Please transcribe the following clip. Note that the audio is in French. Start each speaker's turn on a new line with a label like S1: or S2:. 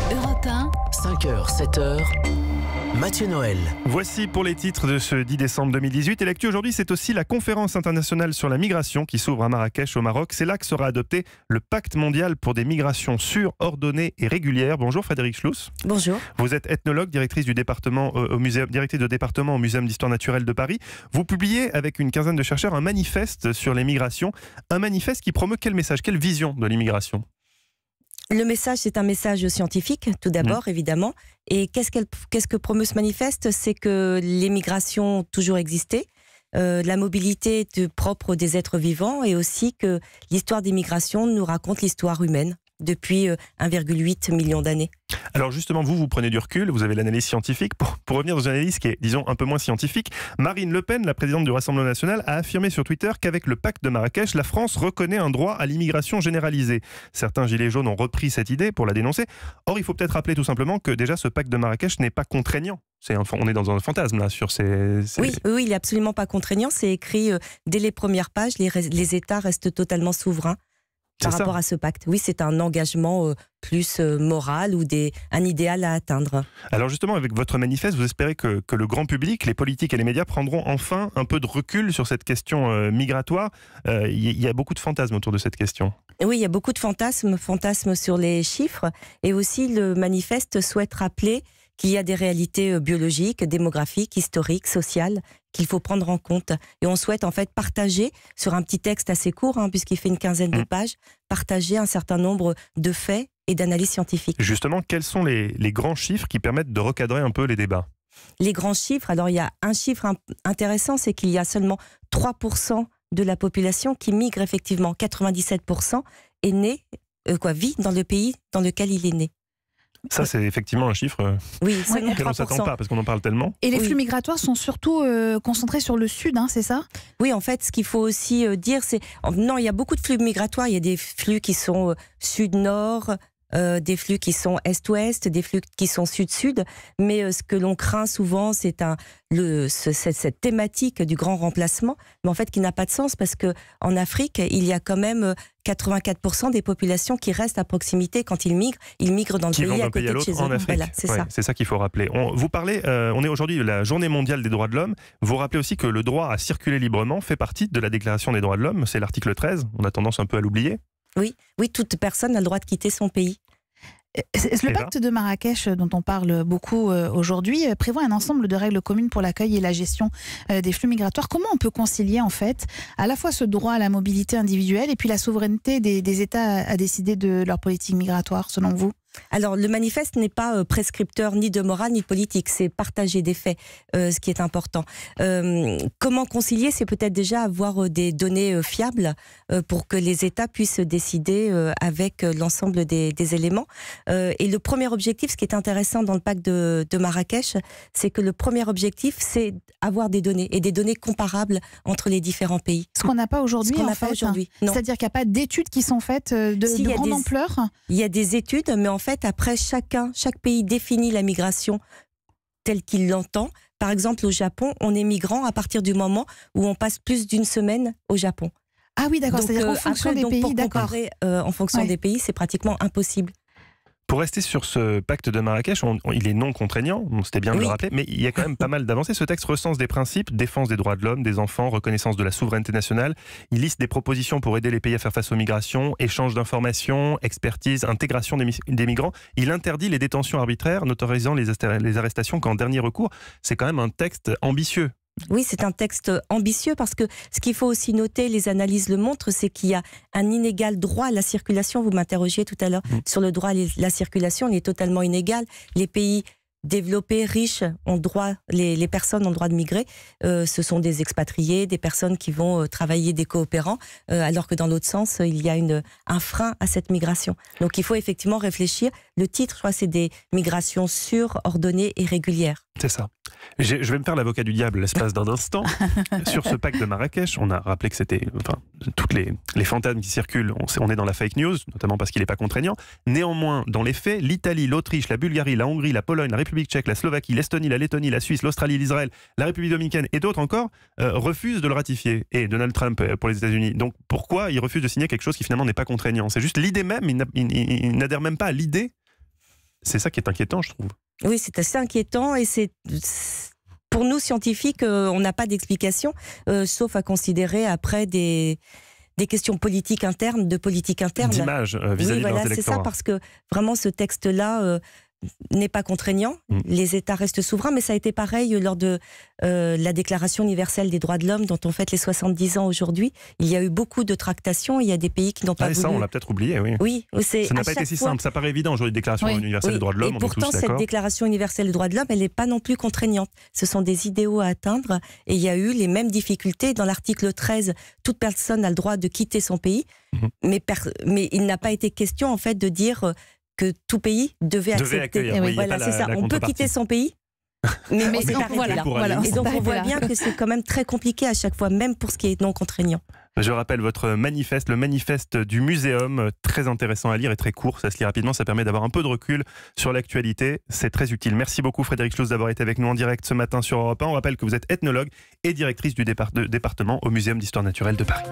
S1: Europe 1,
S2: 5h, 7h, Mathieu Noël.
S3: Voici pour les titres de ce 10 décembre 2018. Et l'actu aujourd'hui, c'est aussi la conférence internationale sur la migration qui s'ouvre à Marrakech au Maroc. C'est là que sera adopté le pacte mondial pour des migrations sûres, ordonnées et régulières. Bonjour Frédéric Schluss.
S4: Bonjour.
S3: Vous êtes ethnologue, directrice du département directrice de département au Muséum d'Histoire Naturelle de Paris. Vous publiez avec une quinzaine de chercheurs un manifeste sur les migrations. Un manifeste qui promeut quel message, quelle vision de l'immigration ?
S4: Le message, c'est un message scientifique, tout d'abord, évidemment. Et qu'est-ce que promeut ce manifeste ? C'est que les migrations ont toujours existé, la mobilité est propre des êtres vivants, et aussi que l'histoire des migrations nous raconte l'histoire humaine depuis 1,8 million d'années.
S3: Alors justement, vous prenez du recul, vous avez l'analyse scientifique. Pour revenir dans une analyse qui est, disons, un peu moins scientifique, Marine Le Pen, la présidente du Rassemblement national, a affirmé sur Twitter qu'avec le pacte de Marrakech, la France reconnaît un droit à l'immigration généralisée. Certains gilets jaunes ont repris cette idée pour la dénoncer. Or, il faut peut-être rappeler tout simplement que déjà ce pacte de Marrakech n'est pas contraignant. On est dans un fantasme là sur ces...
S4: Oui, il n'est absolument pas contraignant. C'est écrit dès les premières pages, les États restent totalement souverains par rapport à ce pacte. Oui, c'est un engagement plus moral ou un idéal à atteindre.
S3: Alors justement, avec votre manifeste, vous espérez que le grand public, les politiques et les médias prendront enfin un peu de recul sur cette question migratoire. Il y a beaucoup de fantasmes autour de cette question.
S4: Oui, il y a beaucoup de fantasmes sur les chiffres. Et aussi, le manifeste souhaite rappeler qu'il y a des réalités biologiques, démographiques, historiques, sociales, qu'il faut prendre en compte. Et on souhaite en fait partager, sur un petit texte assez court, puisqu'il fait une quinzaine de pages, partager un certain nombre de faits et d'analyses scientifiques.
S3: Justement, quels sont les grands chiffres qui permettent de recadrer un peu les débats ?
S4: Les grands chiffres, alors il y a un chiffre intéressant, c'est qu'il y a seulement 3% de la population qui migre effectivement. 97% vit dans le pays dans lequel il est né.
S3: Ça, c'est effectivement un chiffre auquel on ne s'attend pas, parce qu'on en parle tellement.
S5: Et les flux migratoires sont surtout concentrés sur le sud, c'est ça ?
S4: Oui, en fait, ce qu'il faut aussi dire, c'est... Non, il y a beaucoup de flux migratoires. Il y a des flux qui sont sud-nord, des flux qui sont est-ouest, des flux qui sont sud-sud. Mais ce que l'on craint souvent, c'est cette thématique du grand remplacement, mais en fait qui n'a pas de sens, parce qu'en Afrique, il y a quand même 84% des populations qui restent à proximité quand ils migrent dans le pays à côté de chez eux.
S3: En Afrique.
S4: Voilà, c'est ça.
S3: C'est ça qu'il faut rappeler. Vous parlez, on est aujourd'hui la journée mondiale des droits de l'homme. Vous rappelez aussi que le droit à circuler librement fait partie de la Déclaration des droits de l'homme. C'est l'article 13. On a tendance un peu à l'oublier.
S4: Oui, toute personne a le droit de quitter son pays.
S5: Le pacte de Marrakech, dont on parle beaucoup aujourd'hui, prévoit un ensemble de règles communes pour l'accueil et la gestion des flux migratoires. Comment on peut concilier en fait à la fois ce droit à la mobilité individuelle et puis la souveraineté des États à décider de leur politique migratoire, selon vous ?
S4: Alors, le manifeste n'est pas prescripteur ni de morale ni de politique, c'est partager des faits, ce qui est important. Comment concilier ? C'est peut-être déjà avoir des données fiables pour que les États puissent décider avec l'ensemble des éléments. Et le premier objectif, ce qui est intéressant dans le pacte de Marrakech, c'est que le premier objectif, c'est avoir des données, et des données comparables entre les différents pays.
S5: Ce qu'on n'a pas aujourd'hui, en fait. C'est-à-dire qu'il n'y a pas d'études qui sont faites de grande ampleur ?
S4: Il y a des études, mais en fait, après, chaque pays définit la migration telle qu'il l'entend. Par exemple, au Japon, on est migrant à partir du moment où on passe plus d'une semaine au Japon.
S5: Ah oui, d'accord, c'est-à-dire en fonction des pays, d'accord.
S4: En fonction des pays, c'est pratiquement impossible.
S3: Pour rester sur ce pacte de Marrakech, il est non contraignant, c'était bien de le rappeler, mais il y a quand même pas mal d'avancées. Ce texte recense des principes, défense des droits de l'homme, des enfants, reconnaissance de la souveraineté nationale. Il liste des propositions pour aider les pays à faire face aux migrations, échange d'informations, expertise, intégration des migrants. Il interdit les détentions arbitraires, n'autorisant les arrestations qu'en dernier recours. C'est quand même un texte ambitieux.
S4: Oui, c'est un texte ambitieux, parce que ce qu'il faut aussi noter, les analyses le montrent, c'est qu'il y a un inégal droit à la circulation. Vous m'interrogiez tout à l'heure sur le droit à la circulation, il est totalement inégal. Les pays développés, riches, les personnes ont le droit de migrer. Ce sont des expatriés, des personnes qui vont travailler, des coopérants, alors que dans l'autre sens, il y a un frein à cette migration. Donc il faut effectivement réfléchir. Le titre, je crois, c'est des migrations sûres, ordonnées et régulières.
S3: C'est ça. Je vais me faire l'avocat du diable l'espace d'un instant. Sur ce pacte de Marrakech, on a rappelé que c'était toutes les fantasmes qui circulent, on est dans la fake news, notamment parce qu'il n'est pas contraignant. Néanmoins, dans les faits, l'Italie, l'Autriche, la Bulgarie, la Hongrie, la Pologne, la République tchèque, la Slovaquie, l'Estonie, la Lettonie, la Suisse, l'Australie, l'Israël, la République dominicaine et d'autres encore refusent de le ratifier. Et Donald Trump pour les États-Unis. Donc pourquoi il refuse de signer quelque chose qui finalement n'est pas contraignant ? C'est juste l'idée même, il n'adhère même pas à l'idée. c'est ça qui est inquiétant, je trouve.
S4: Oui, c'est assez inquiétant et pour nous scientifiques, on n'a pas d'explication, sauf à considérer après des questions politiques internes, de politique interne.
S3: D'image vis-à-vis de leurs électorats.
S4: C'est ça, parce que vraiment ce texte-là n'est pas contraignant. Les États restent souverains, mais ça a été pareil lors de la Déclaration universelle des droits de l'homme, dont on fête les 70 ans aujourd'hui. Il y a eu beaucoup de tractations, il y a des pays qui n'ont pas voulu...
S3: ça, on l'a peut-être oublié, oui.
S4: Oui,
S3: ça n'a pas été si simple, ça paraît évident aujourd'hui, Déclaration universelle des droits de l'homme,
S4: et pourtant, cette Déclaration universelle des droits de l'homme, elle n'est pas non plus contraignante. Ce sont des idéaux à atteindre, et il y a eu les mêmes difficultés. Dans l'article 13, toute personne a le droit de quitter son pays, mais il n'a pas été question, en fait, de dire... que tout pays devait accepter.
S3: Accueillir.
S4: Voilà, c'est ça. On peut quitter son pays, mais voilà. Et donc on voit bien que c'est quand même très compliqué à chaque fois, même pour ce qui est non contraignant.
S3: Je rappelle votre manifeste, le manifeste du Muséum, très intéressant à lire et très court, ça se lit rapidement, ça permet d'avoir un peu de recul sur l'actualité, c'est très utile. Merci beaucoup Frédérique Schloss d'avoir été avec nous en direct ce matin sur Europe 1. On rappelle que vous êtes ethnologue et directrice du département au Muséum d'Histoire Naturelle de Paris.